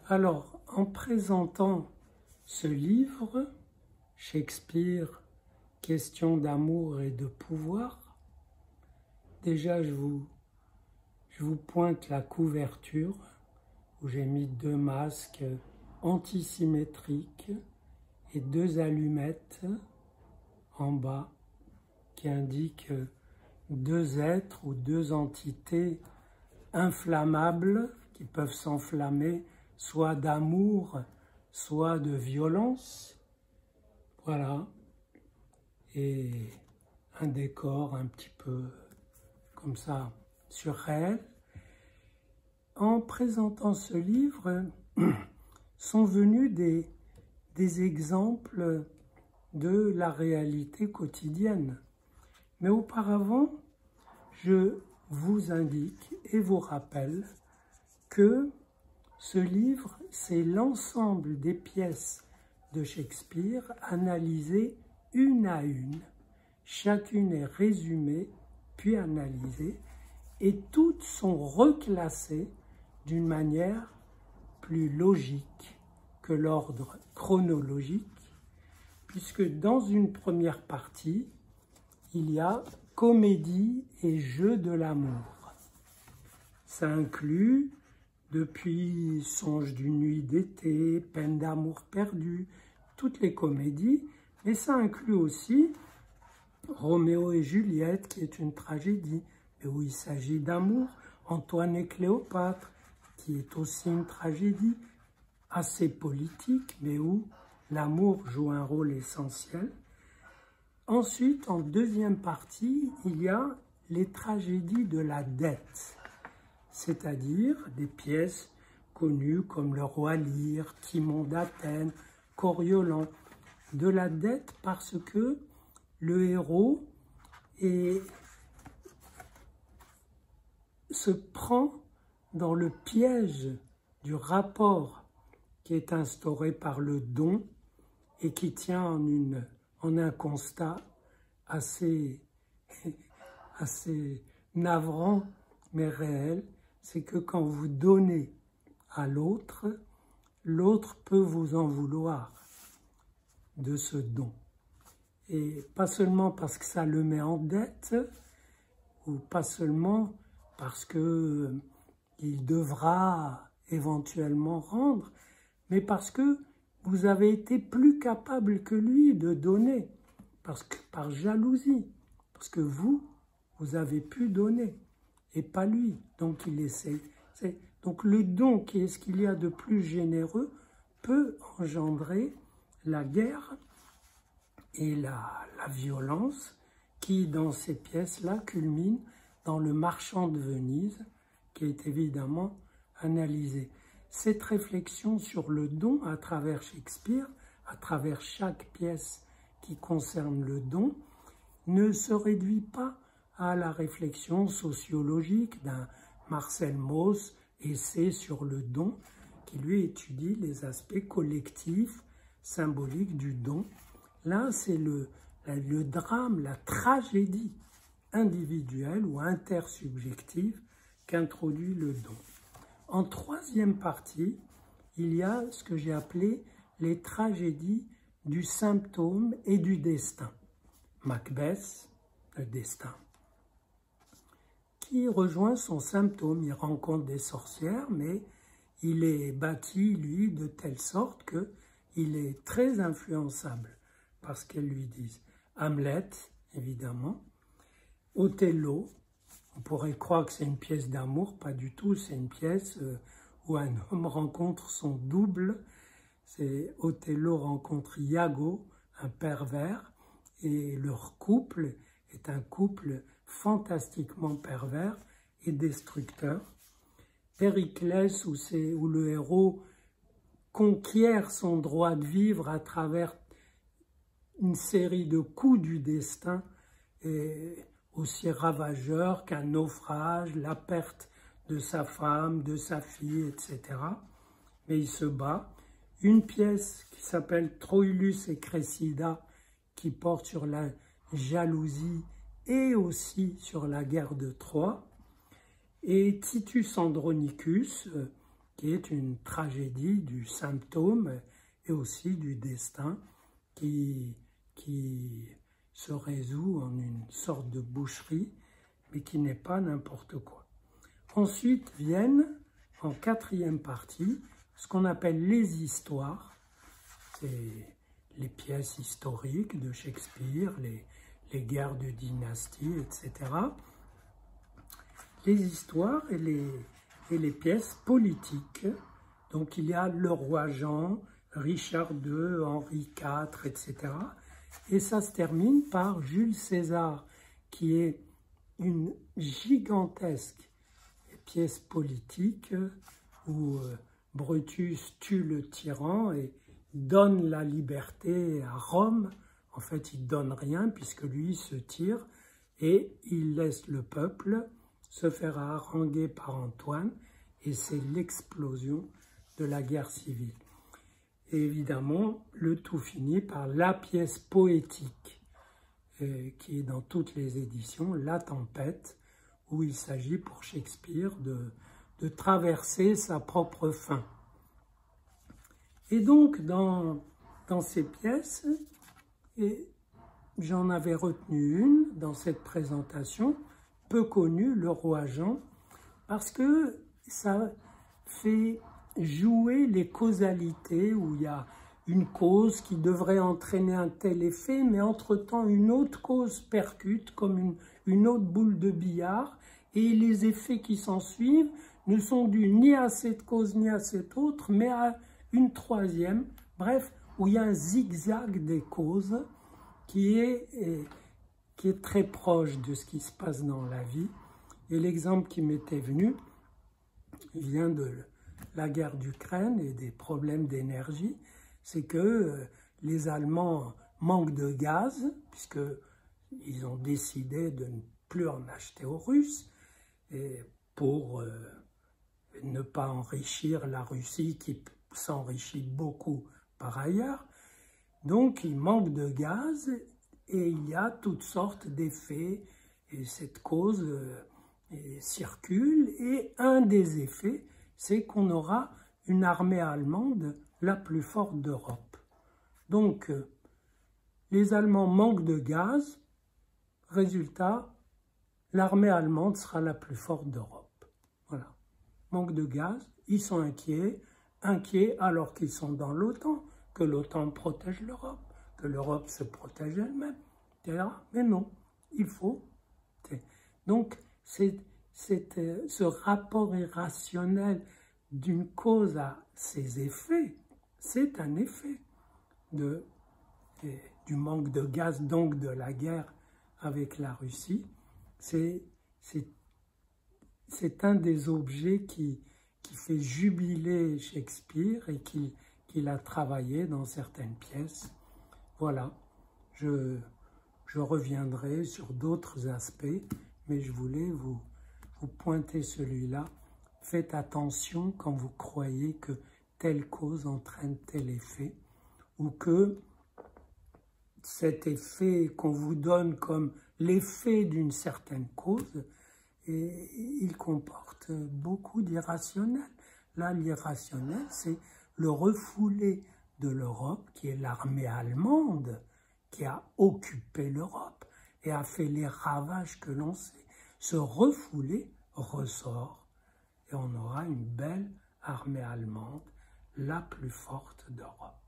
Alors, en présentant ce livre, Shakespeare, Question d'amour et de pouvoir, déjà je vous pointe la couverture où j'ai mis 2 masques antisymétriques et 2 allumettes en bas qui indiquent 2 êtres ou 2 entités inflammables qui peuvent s'enflammer soit d'amour, soit de violence. Voilà. Et un décor un petit peu comme ça, surréel. En présentant ce livre, sont venus des exemples de la réalité quotidienne. Mais auparavant, je vous indique et vous rappelle que ce livre, c'est l'ensemble des pièces de Shakespeare analysées une à une. Chacune est résumée, puis analysée, et toutes sont reclassées d'une manière plus logique que l'ordre chronologique, puisque dans une première partie, il y a comédie et jeu de l'amour. Ça inclut depuis Songe d'une nuit d'été, Peine d'amour perdue, toutes les comédies, mais ça inclut aussi Roméo et Juliette, qui est une tragédie, et où il s'agit d'amour, Antoine et Cléopâtre, qui est aussi une tragédie assez politique, mais où l'amour joue un rôle essentiel. Ensuite, en deuxième partie, il y a les tragédies de la dette, c'est-à-dire des pièces connues comme Le Roi Lear, Timon d'Athènes, Coriolan, de la dette parce que le héros se prend dans le piège du rapport qui est instauré par le don et qui tient en un constat assez navrant mais réel, c'est que quand vous donnez à l'autre, l'autre peut vous en vouloir de ce don. Et pas seulement parce que ça le met en dette, ou pas seulement parce qu'il devra éventuellement rendre, mais parce que vous avez été plus capable que lui de donner, par jalousie, parce que vous avez pu donner, et pas lui. Donc il essaie. Donc le don, qui est ce qu'il y a de plus généreux, peut engendrer la guerre et la violence qui, dans ces pièces-là, culmine dans Le Marchand de Venise, qui est évidemment analysé. Cette réflexion sur le don à travers Shakespeare, à travers chaque pièce qui concerne le don, ne se réduit pas à la réflexion sociologique d'un Marcel Mauss, essai sur le don, qui lui étudie les aspects collectifs, symboliques du don. Là, c'est le drame, la tragédie individuelle ou intersubjective qu'introduit le don. En troisième partie, il y a ce que j'ai appelé les tragédies du symptôme et du destin. Macbeth, le destin, qui rejoint son symptôme. Il rencontre des sorcières, mais il est bâti, lui, de telle sorte qu'il est très influençable par ce qu'elles lui disent. Hamlet, évidemment. Othello, on pourrait croire que c'est une pièce d'amour, pas du tout, c'est une pièce où un homme rencontre son double. Othello rencontre Iago, un pervers, et leur couple est un couple fantastiquement pervers et destructeur. Périclès, où le héros conquiert son droit de vivre à travers une série de coups du destin, et aussi ravageurs qu'un naufrage, la perte de sa femme, de sa fille, etc. Mais il se bat. Une pièce qui s'appelle Troilus et Cressida, qui porte sur la jalousie et aussi sur la guerre de Troie. Et Titus Andronicus, qui est une tragédie du symptôme et aussi du destin qui se résout en une sorte de boucherie, mais qui n'est pas n'importe quoi. Ensuite viennent, en quatrième partie, ce qu'on appelle les histoires. C'est les pièces historiques de Shakespeare, les guerres de dynastie, etc. Les histoires et les pièces politiques. Donc il y a le roi Jean, Richard II, Henri IV, etc. Et ça se termine par Jules César, qui est une gigantesque pièce politique où Brutus tue le tyran et donne la liberté à Rome. En fait, il donne rien puisque lui se tire et il laisse le peuple se faire haranguer par Antoine et c'est l'explosion de la guerre civile. Et évidemment, le tout finit par la pièce poétique qui est dans toutes les éditions, La Tempête, où il s'agit pour Shakespeare de traverser sa propre fin. Et donc, dans ces pièces, et j'en avais retenu une dans cette présentation, peu connue, Le Roi Jean, parce que ça fait jouer les causalités où il y a une cause qui devrait entraîner un tel effet, mais entre-temps une autre cause percute comme une autre boule de billard, et les effets qui s'en suivent ne sont dus ni à cette cause ni à cette autre, mais à une troisième, bref, où il y a un zigzag des causes qui est très proche de ce qui se passe dans la vie. Et l'exemple qui m'était venu vient de la guerre d'Ukraine et des problèmes d'énergie, c'est que les Allemands manquent de gaz, puisqu'ils ont décidé de ne plus en acheter aux Russes, et pour ne pas enrichir la Russie qui s'enrichit beaucoup par ailleurs. Donc il manque de gaz et il y a toutes sortes d'effets et cette cause circule et un des effets c'est qu'on aura une armée allemande la plus forte d'Europe. Donc les Allemands manquent de gaz, résultat, l'armée allemande sera la plus forte d'Europe. Voilà. Manque de gaz, ils sont inquiets alors qu'ils sont dans l'OTAN, que l'OTAN protège l'Europe, que l'Europe se protège elle-même, etc. Mais non, il faut. Donc, ce rapport irrationnel d'une cause à ses effets, c'est un effet du manque de gaz, donc de la guerre avec la Russie. C'est un des objets qui fait jubiler Shakespeare et qu'il a travaillé dans certaines pièces. Voilà, je reviendrai sur d'autres aspects, mais je voulais vous pointer celui-là. Faites attention quand vous croyez que telle cause entraîne tel effet, ou que cet effet qu'on vous donne comme l'effet d'une certaine cause, et il comporte beaucoup d'irrationnel. Là, l'irrationnel, c'est le refoulé de l'Europe, qui est l'armée allemande, qui a occupé l'Europe et a fait les ravages que l'on sait. Ce refoulé ressort et on aura une belle armée allemande, la plus forte d'Europe.